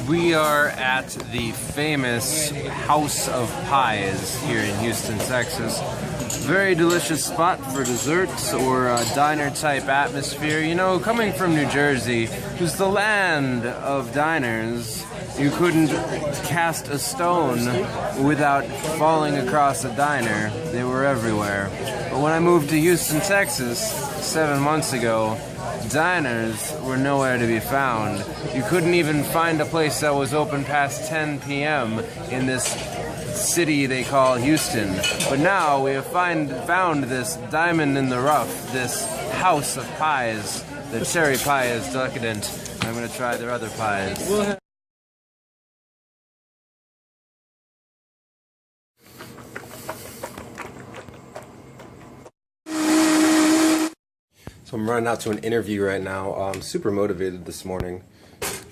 We are at the famous House of Pies here in Houston, Texas. Very delicious spot for desserts or a diner-type atmosphere. You know, coming from New Jersey, who's the land of diners, you couldn't cast a stone without falling across a diner. They were everywhere. But when I moved to Houston, Texas, 7 months ago, diners were nowhere to be found. You couldn't even find a place that was open past 10 p.m. in this city they call Houston. But now we have found this diamond in the rough, this house of pies. The cherry pie is decadent. I'm going to try their other pies. So I'm running out to an interview right now. I'm super motivated this morning.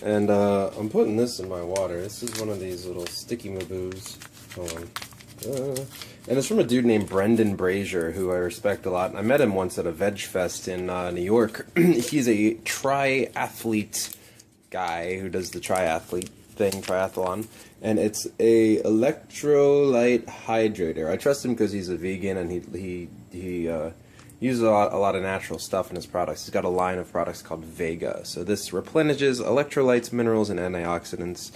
And I'm putting this in my water. This is one of these little sticky maboos. Hold on. And it's from a dude named Brendan Brazier, who I respect a lot. I met him once at a Veg Fest in New York. He's a triathlete guy who does the triathlete thing, triathlon. And it's a electrolyte hydrator. I trust him because he's a vegan and he uses a lot of natural stuff in his products. He's got a line of products called Vega. So this replenishes electrolytes, minerals, and antioxidants.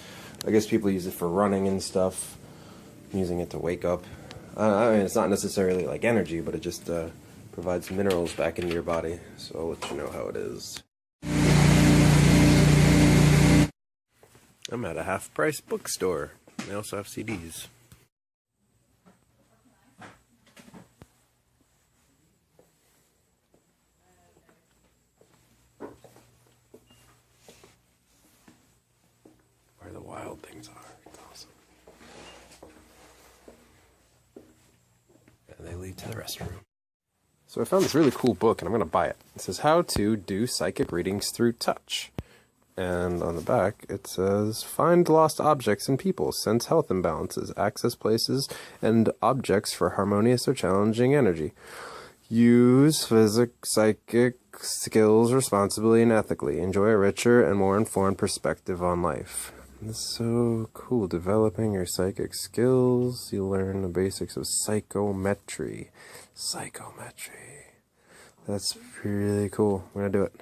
I guess people use it for running and stuff. I'm using it to wake up. I mean, it's not necessarily like energy, but it just provides minerals back into your body. So I'll let you know how it is. I'm at a half-price bookstore. They also have CDs. Where the wild things are. It's awesome. And they lead to the restroom. So I found this really cool book, and I'm going to buy it. It says, How to Do Psychic Readings Through Touch. And on the back, it says, Find lost objects and people, sense health imbalances, access places and objects for harmonious or challenging energy. Use psychic skills responsibly and ethically. Enjoy a richer and more informed perspective on life. This is so cool. Developing your psychic skills. You learn the basics of psychometry. That's really cool. I'm going to do it.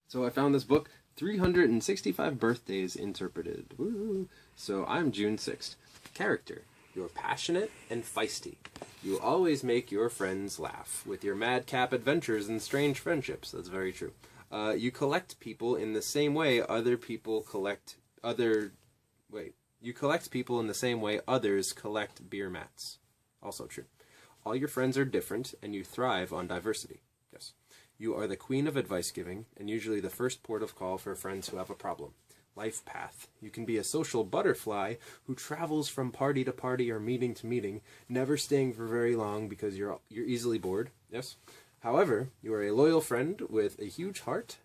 So I found this book, 365 Birthdays Interpreted. Woo! So I'm June 6th. Character. You're passionate and feisty. You always make your friends laugh with your madcap adventures and strange friendships. That's very true. You collect people in the same way You collect people in the same way others collect beer mats. Also true. All your friends are different, and you thrive on diversity. Yes. You are the queen of advice giving, and usually the first port of call for friends who have a problem. Life path. You can be a social butterfly who travels from party to party or meeting to meeting, never staying for very long because you're easily bored. Yes. However, you are a loyal friend with a huge heart,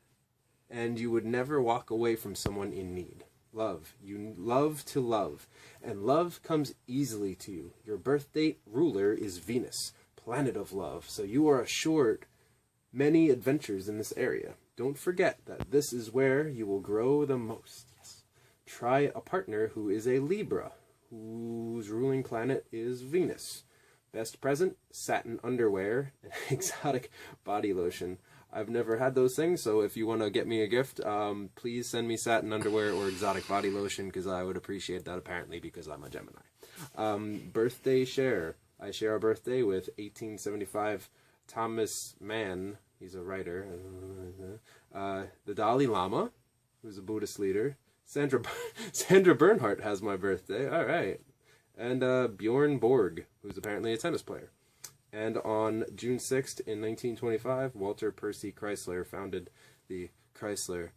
and you would never walk away from someone in need. Love. You love to love, and love comes easily to you. Your birth date ruler is Venus, planet of love, so you are assured many adventures in this area. Don't forget that this is where you will grow the most. Yes. Try a partner who is a Libra, whose ruling planet is Venus. Best present, satin underwear, and exotic body lotion. I've never had those things, so if you want to get me a gift, please send me satin underwear or exotic body lotion, because I would appreciate that, apparently, because I'm a Gemini. Birthday share. I share a birthday with 1875 Thomas Mann. He's a writer. The Dalai Lama, who's a Buddhist leader. Sandra Bernhardt has my birthday. All right. And Bjorn Borg, who's apparently a tennis player. And on June 6th in 1925, Walter Percy Chrysler founded the Chrysler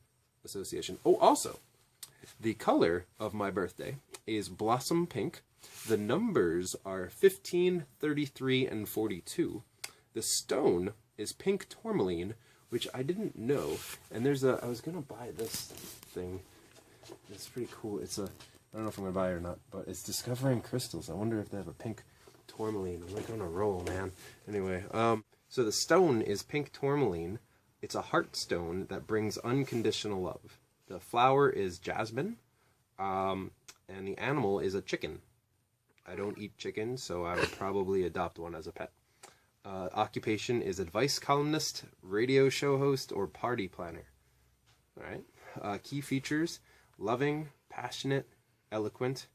Association. Oh, also, the color of my birthday is blossom pink. The numbers are 15, 33, and 42. The stone is pink tourmaline, which I didn't know. And there's I was going to buy this thing. It's pretty cool. I don't know if I'm going to buy it or not, but it's Discovering Crystals. I wonder if they have a pink tourmaline. I'm like on a roll, man. Anyway, so the stone is pink tourmaline. It's a heart stone that brings unconditional love. The flower is jasmine, and the animal is a chicken. I don't eat chicken, so I would probably adopt one as a pet. Occupation is advice columnist, radio show host, or party planner. All right. Key features: loving, passionate, eloquent,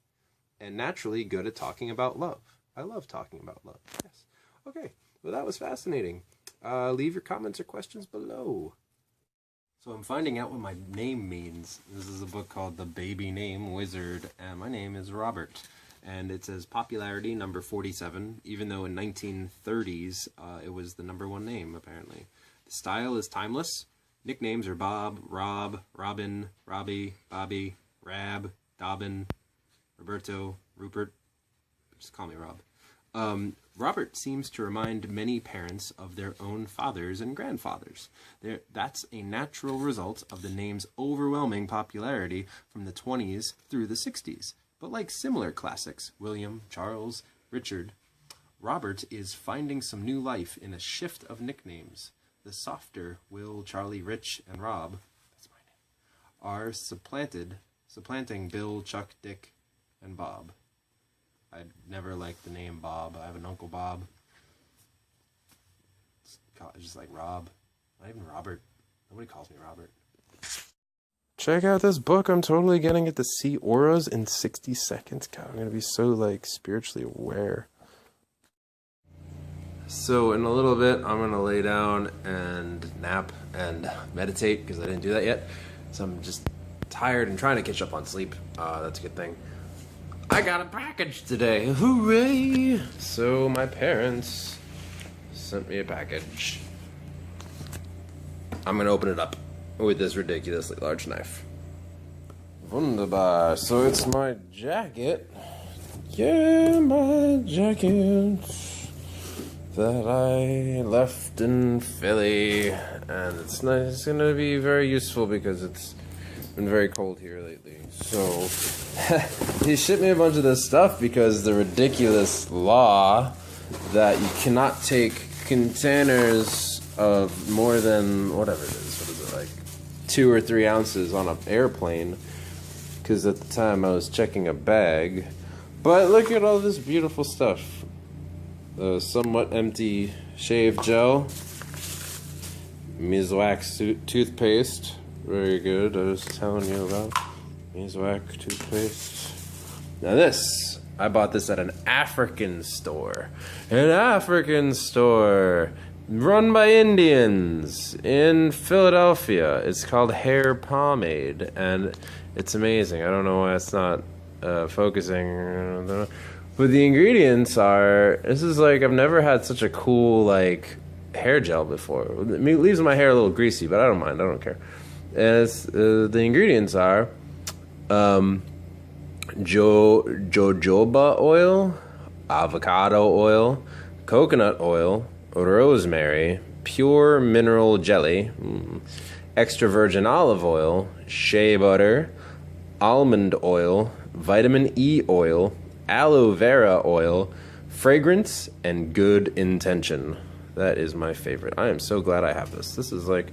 and naturally good at talking about love. I love talking about love. Yes. Okay. Well, that was fascinating. Leave your comments or questions below. So I'm finding out what my name means. This is a book called The Baby Name Wizard, and my name is Robert. And it says popularity number 47, even though in 1930s it was the #1 name, apparently. The style is timeless. Nicknames are Bob, Rob, Robin, Robbie, Bobby, Rab, Dobbin, Roberto, Rupert. Just call me Rob. Robert seems to remind many parents of their own fathers and grandfathers. That's a natural result of the name's overwhelming popularity from the 20s through the 60s. But like similar classics, William, Charles, Richard, Robert is finding some new life in a shift of nicknames. The softer Will, Charlie, Rich, and Rob, that's my name, are supplanting Bill, Chuck, Dick, and Bob. I'd never liked the name Bob. I have an Uncle Bob. It's just like Rob. Not even Robert. Nobody calls me Robert. Check out this book. I'm totally getting it to see auras in 60 seconds. God, I'm going to be so, like, spiritually aware. So, in a little bit, I'm going to lay down and nap and meditate, because I didn't do that yet. So I'm just tired and trying to catch up on sleep. That's a good thing. I got a package today. Hooray! So, my parents sent me a package. I'm going to open it up with this ridiculously large knife. Wunderbar. So it's my jacket. Yeah, my jacket that I left in Philly. And it's nice. It's going to be very useful because it's been very cold here lately. So he shipped me a bunch of this stuff because the ridiculous law that you cannot take containers of more than whatever it is. What is it, like 2 or 3 ounces on an airplane, because at the time I was checking a bag. But look at all this beautiful stuff. The somewhat empty shave gel, Mizwax toothpaste, very good. I was telling you about Mizwax toothpaste. Now this, I bought this at an African store. An African store run by Indians in Philadelphia. It's called Hair Pomade, and it's amazing. I don't know why it's not focusing. But the ingredients are, this is like, I've never had such a cool, like, hair gel before. It leaves my hair a little greasy, but I don't mind. I don't care. And it's, the ingredients are jojoba oil, avocado oil, coconut oil, rosemary, pure mineral jelly, extra virgin olive oil, shea butter, almond oil, vitamin E oil, aloe vera oil, fragrance, and good intention. That is my favorite. I am so glad I have this. This is like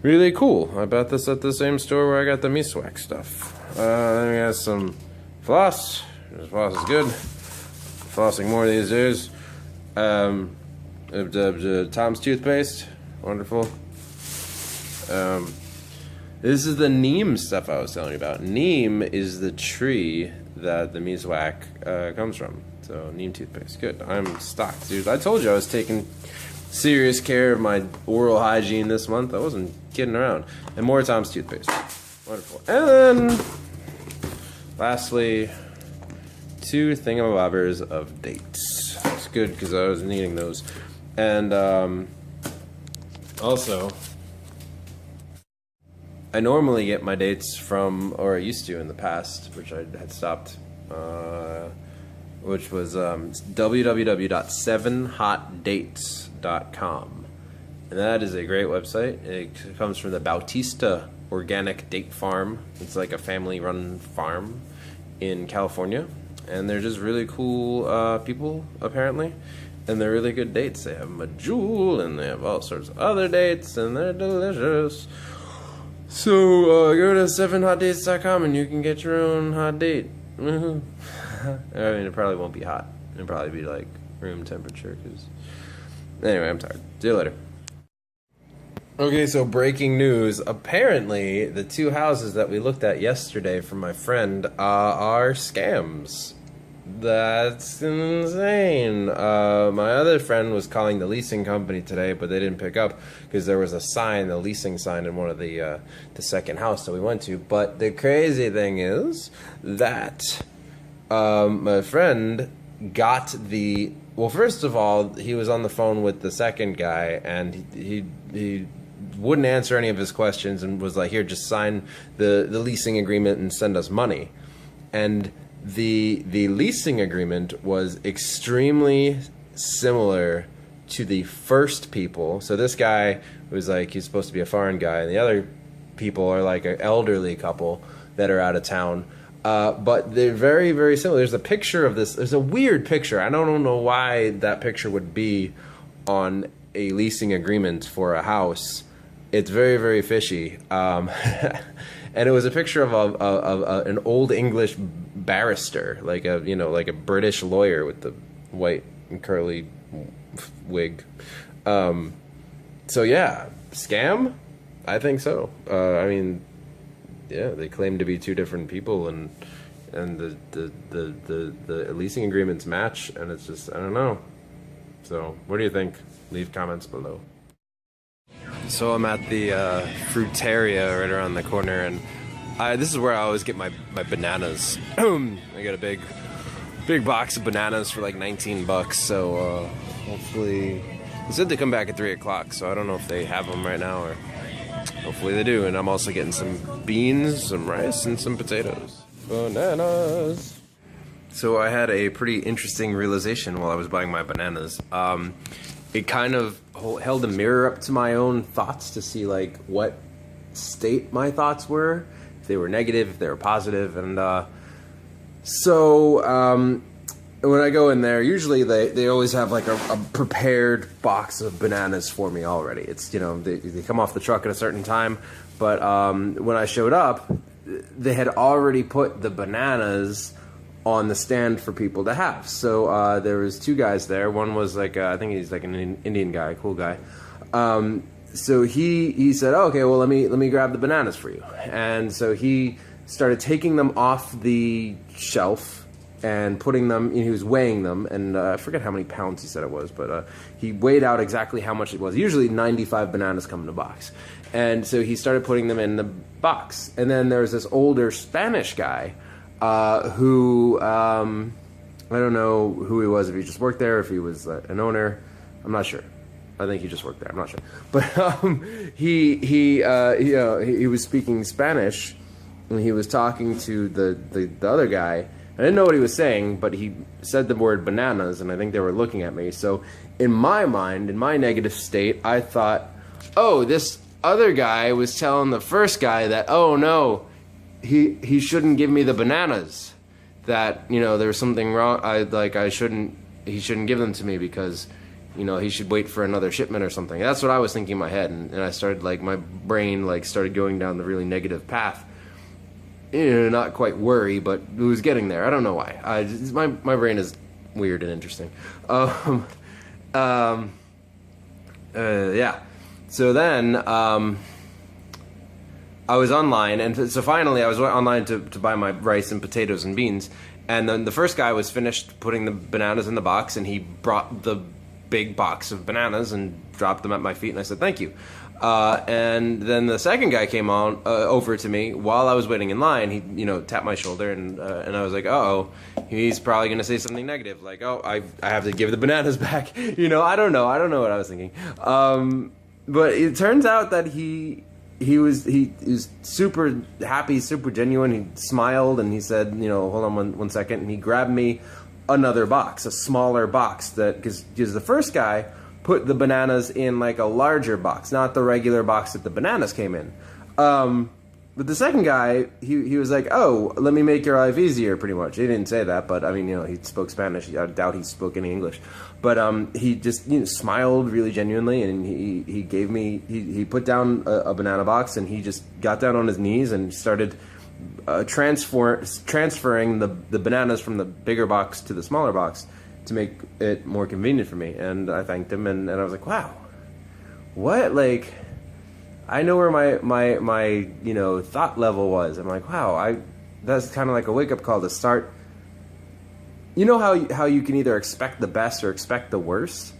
really cool. I bought this at the same store where I got the Miswak stuff. Then we got some floss. This floss is good. Flossing more these days. Tom's toothpaste, wonderful. This is the neem stuff I was telling you about. Neem is the tree that the Miswak comes from. So neem toothpaste, good. I'm stocked, dude. I told you I was taking serious care of my oral hygiene this month. I wasn't kidding around. And more Tom's toothpaste, wonderful. And then, lastly, 2 thingamabobbers of dates. It's good because I was needing those. And also, I normally get my dates from, or I used to in the past, which I had stopped, which was www.7hotdates.com. And that is a great website. It comes from the Bautista Organic Date Farm. It's like a family-run farm in California. And they're just really cool people, apparently. And they're really good dates. They have Majul, and they have all sorts of other dates, and they're delicious. So, go to 7hotdates.com and you can get your own hot date. I mean, it probably won't be hot. It'll probably be like room temperature. Anyway, I'm tired. See you later. Okay, so breaking news. Apparently, the 2 houses that we looked at yesterday from my friend are scams. That's insane. My other friend was calling the leasing company today, but they didn't pick up because there was a sign, the leasing sign, in one of the second house that we went to. But the crazy thing is that my friend got the... Well, first of all, he was on the phone with the second guy, and he wouldn't answer any of his questions and was like, here, just sign the leasing agreement and send us money. And the leasing agreement was extremely similar to the first people. So this guy was like, he's supposed to be a foreign guy, and the other people are like an elderly couple that are out of town. But they're very, very similar. There's a picture of this. There's a weird picture. I don't know why that picture would be on a leasing agreement for a house. It's very, very fishy. And it was a picture of an old English barrister, like a British lawyer with the white and curly wig. So yeah, scam? I think so. I mean, yeah, they claim to be 2 different people, and the leasing agreements match, and it's just, I don't know. So, what do you think? Leave comments below. So I'm at the fruiteria right around the corner, and this is where I always get my bananas. I got a big box of bananas for like 19 bucks. So hopefully, they said they come back at 3 o'clock. So I don't know if they have them right now, or hopefully they do. And I'm also getting some beans, some rice, and some potatoes. Bananas. So I had a pretty interesting realization while I was buying my bananas. It kind of held a mirror up to my own thoughts to see like what state my thoughts were, if they were negative, if they were positive. And so when I go in there, usually they always have like a prepared box of bananas for me already. It's, you know, they come off the truck at a certain time, but when I showed up, they had already put the bananas on the stand for people to have. So there was 2 guys there. One was like, I think he's like an Indian guy, cool guy. So he said, oh, okay, well, let me grab the bananas for you. And so he started taking them off the shelf and putting them, he was weighing them, and I forget how many pounds he said it was, but he weighed out exactly how much it was. Usually 95 bananas come in a box. And so he started putting them in the box. And then there was this older Spanish guy who, I don't know who he was, if he just worked there, if he was an owner, I'm not sure. I think he just worked there, I'm not sure. But he was speaking Spanish, and he was talking to the other guy. I didn't know what he was saying, but he said the word bananas, and I think they were looking at me. So in my mind, in my negative state, I thought, oh, this other guy was telling the first guy that, oh no, he shouldn't give me the bananas, that, you know, there was something wrong, he shouldn't give them to me because, you know, he should wait for another shipment or something. That's what I was thinking in my head, and I started, like, my brain, like, started going down the really negative path. You know, not quite worry, but it was getting there. I don't know why. My brain is weird and interesting. Yeah. So then, I was online, and so finally I was online to buy my rice and potatoes and beans, and then the first guy was finished putting the bananas in the box, and he brought the big box of bananas and dropped them at my feet, and I said, thank you. And then the second guy came on over to me while I was waiting in line. He, you know, tapped my shoulder, and I was like, uh-oh, he's probably going to say something negative, like, oh, I have to give the bananas back. You know, I don't know what I was thinking. But it turns out that he was super happy, super genuine. He smiled, and he said, you know, hold on one second, and he grabbed me another box, a smaller box, because the first guy put the bananas in like a larger box, not the regular box that the bananas came in. But the second guy, he was like, "Oh, let me make your life easier," pretty much. He didn't say that, but I mean, you know, he spoke Spanish. I doubt he spoke any English. But he just, you know, smiled really genuinely, and he gave me, he put down a banana box, and he just got down on his knees and started transferring the bananas from the bigger box to the smaller box to make it more convenient for me. And I thanked him, and I was like, wow, what, like, I know where my you know, thought level was. I'm like, wow, that's kind of like a wake-up call to start. You know how you can either expect the best or expect the worst?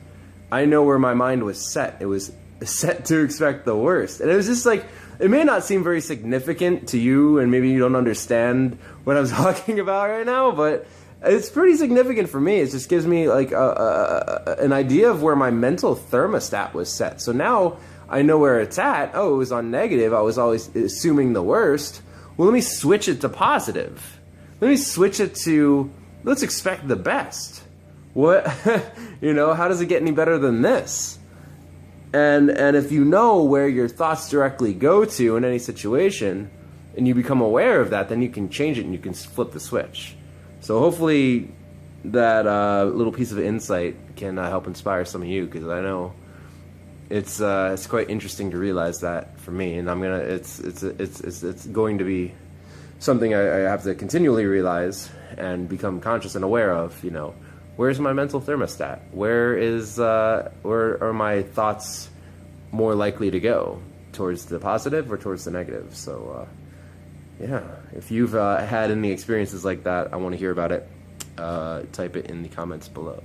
I know where my mind was set. It was set to expect the worst. And it was just like, it may not seem very significant to you, and maybe you don't understand what I'm talking about right now, but it's pretty significant for me. It just gives me like an idea of where my mental thermostat was set. So now I know where it's at. Oh, it was on negative. I was always assuming the worst. Well, let me switch it to positive. Let me switch it to, let's expect the best. What, you know, how does it get any better than this? And if you know where your thoughts directly go to in any situation, and you become aware of that, then you can change it and you can flip the switch. So hopefully that little piece of insight can help inspire some of you, because I know it's quite interesting to realize that for me, and it's going to be something I have to continually realize and become conscious and aware of. You know, where's my mental thermostat? Where are my thoughts more likely to go, towards the positive or towards the negative? So yeah, if you've had any experiences like that, I want to hear about it. Type it in the comments below.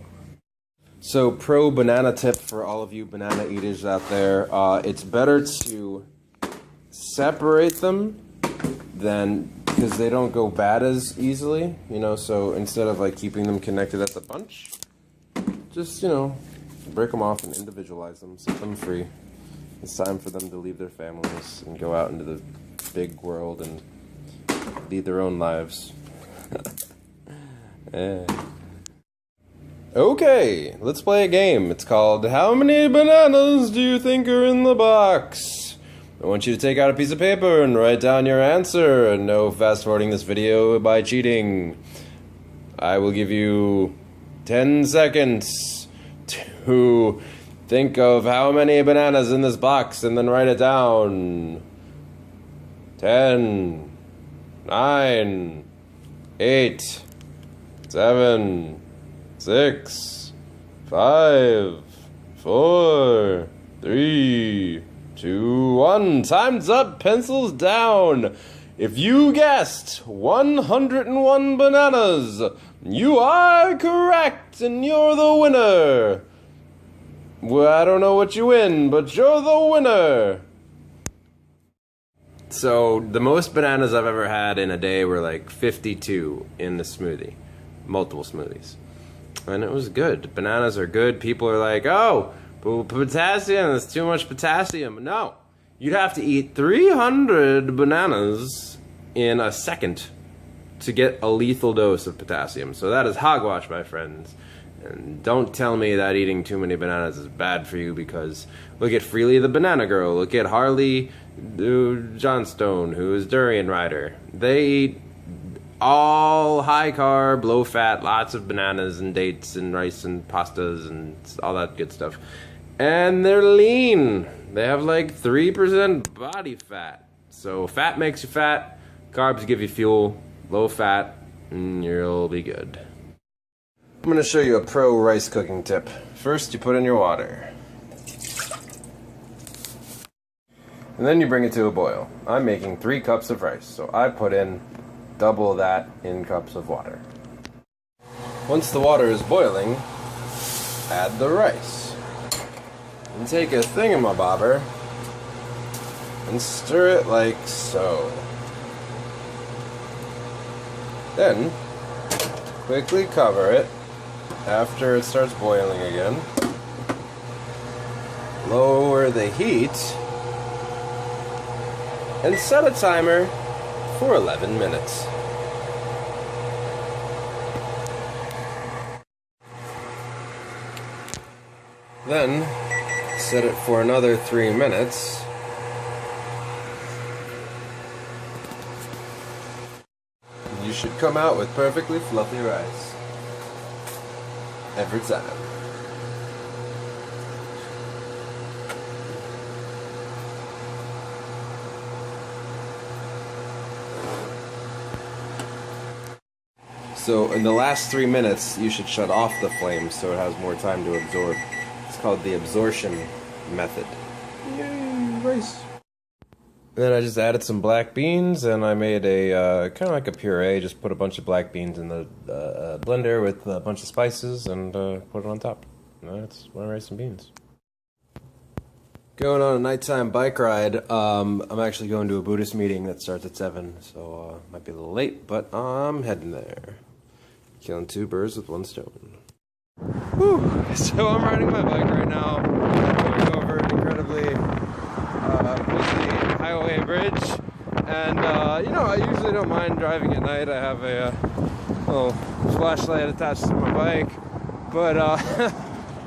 So, pro banana tip for all of you banana eaters out there, it's better to separate them because they don't go bad as easily, you know. So instead of like keeping them connected as a bunch, just, you know, break them off and individualize them, set them free. It's time for them to leave their families and go out into the big world and lead their own lives. Okay, let's play a game. It's called How Many Bananas Do You Think Are in the Box? I want you to take out a piece of paper and write down your answer, and no fast forwarding this video by cheating. I will give you 10 seconds to think of how many bananas in this box and then write it down. 10, 9, 8, 7, 6, 5, 4, 3, 2, 1. Time's up. Pencils down. If you guessed 101 bananas, you are correct, and you're the winner. Well, I don't know what you win, but you're the winner. So, the most bananas I've ever had in a day were like 52 in the smoothie. Multiple smoothies. And it was good. Bananas are good. People are like, oh, potassium, there's too much potassium. No. You'd have to eat 300 bananas in a second to get a lethal dose of potassium. So that is hogwash, my friends. And don't tell me that eating too many bananas is bad for you, because look at Freely the Banana Girl. Look at Harley Johnstone, who is Durian Rider. They eat all high carb, low fat, lots of bananas and dates and rice and pastas and all that good stuff. And they're lean. They have like 3% body fat. So fat makes you fat, carbs give you fuel, low fat, and you'll be good. I'm going to show you a pro rice cooking tip. First, you put in your water. And then you bring it to a boil. I'm making 3 cups of rice, so I put in double that in cups of water. Once the water is boiling, add the rice. And take a thingamabobber and stir it like so. Then, quickly cover it after it starts boiling again. Lower the heat and set a timer for 11 minutes. Then set it for another 3 minutes. should come out with perfectly fluffy rice. Every time. So in the last 3 minutes, you should shut off the flame so it has more time to absorb. It's called the absorption method. Yay, rice. Then I just added some black beans, and I made a kind of like a puree. Just put a bunch of black beans in the blender with a bunch of spices and put it on top. And that's my rice and beans. Going on a nighttime bike ride. I'm actually going to a Buddhist meeting that starts at 7, so might be a little late, but I'm heading there. Killing 2 birds with 1 stone. Whew. So I'm riding my bike right now, going over an incredibly busy highway bridge, and you know, I usually don't mind driving at night. I have a little flashlight attached to my bike, but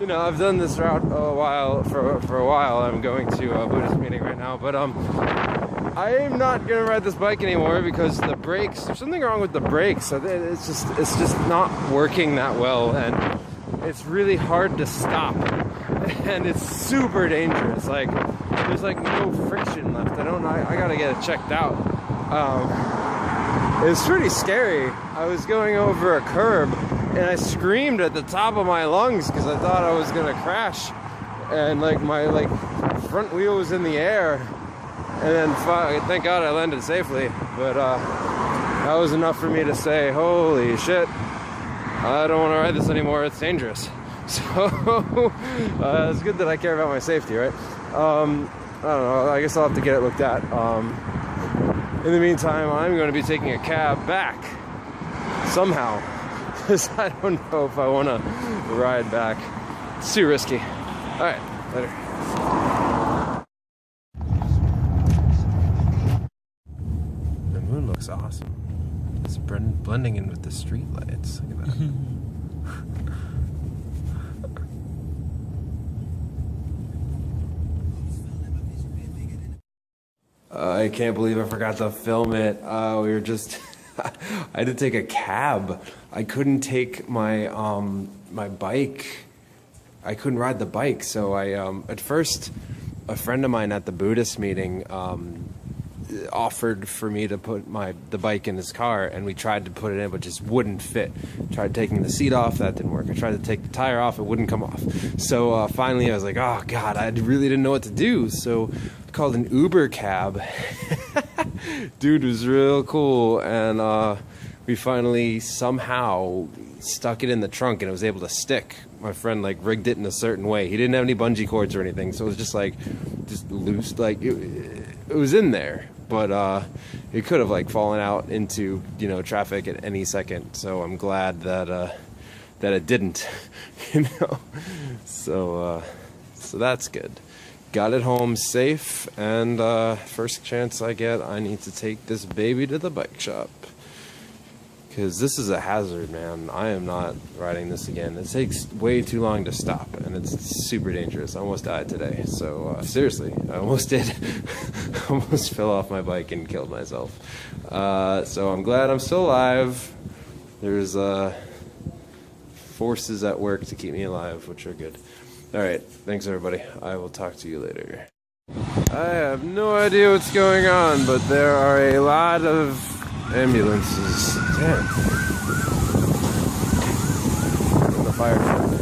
you know, I've done this route for a while. I'm going to a Buddhist meeting right now, but I am not gonna ride this bike anymore because the brakes. There's something wrong with the brakes. It's just not working that well, and it's really hard to stop, and it's super dangerous. Like there's like no friction left. I gotta get it checked out. It was pretty scary. I was going over a curb and I screamed at the top of my lungs because I thought I was gonna crash, and like my front wheel was in the air. And then, thank God I landed safely, but that was enough for me to say, holy shit, I don't want to ride this anymore, it's dangerous. So, it's good that I care about my safety, right? I don't know, I guess I'll have to get it looked at. In the meantime, I'm going to be taking a cab back, somehow, because I don't know if I want to ride back. It's too risky. Alright, later. Looks awesome. It's blending in with the street lights. Look at that. I can't believe I forgot to film it. We were just I had to take a cab. I couldn't take my my bike. I couldn't ride the bike, so I at first a friend of mine at the Buddhist meeting offered for me to put the bike in his car, and we tried to put it in but just wouldn't fit. Tried taking the seat off, that didn't work. I tried to take the tire off, it wouldn't come off. So finally I was like, oh god, I really didn't know what to do, so I called an Uber cab. Dude was real cool, and we finally somehow stuck it in the trunk and it was able to stick. My friend like rigged it in a certain way. He didn't have any bungee cords or anything, so it was just loose, like it was in there. But it could have like fallen out into, you know, traffic at any second. So I'm glad that that it didn't, you know. So that's good. Got it home safe, and first chance I get, I need to take this baby to the bike shop. Because this is a hazard, man. I am not riding this again. It takes way too long to stop, and it's super dangerous. I almost died today. So, seriously, I almost did. Almost fell off my bike and killed myself. So I'm glad I'm still alive. There's forces at work to keep me alive, which are good. Alright, thanks everybody. I will talk to you later. I have no idea what's going on, but there are a lot of ambulances. Damn. And the fire truck.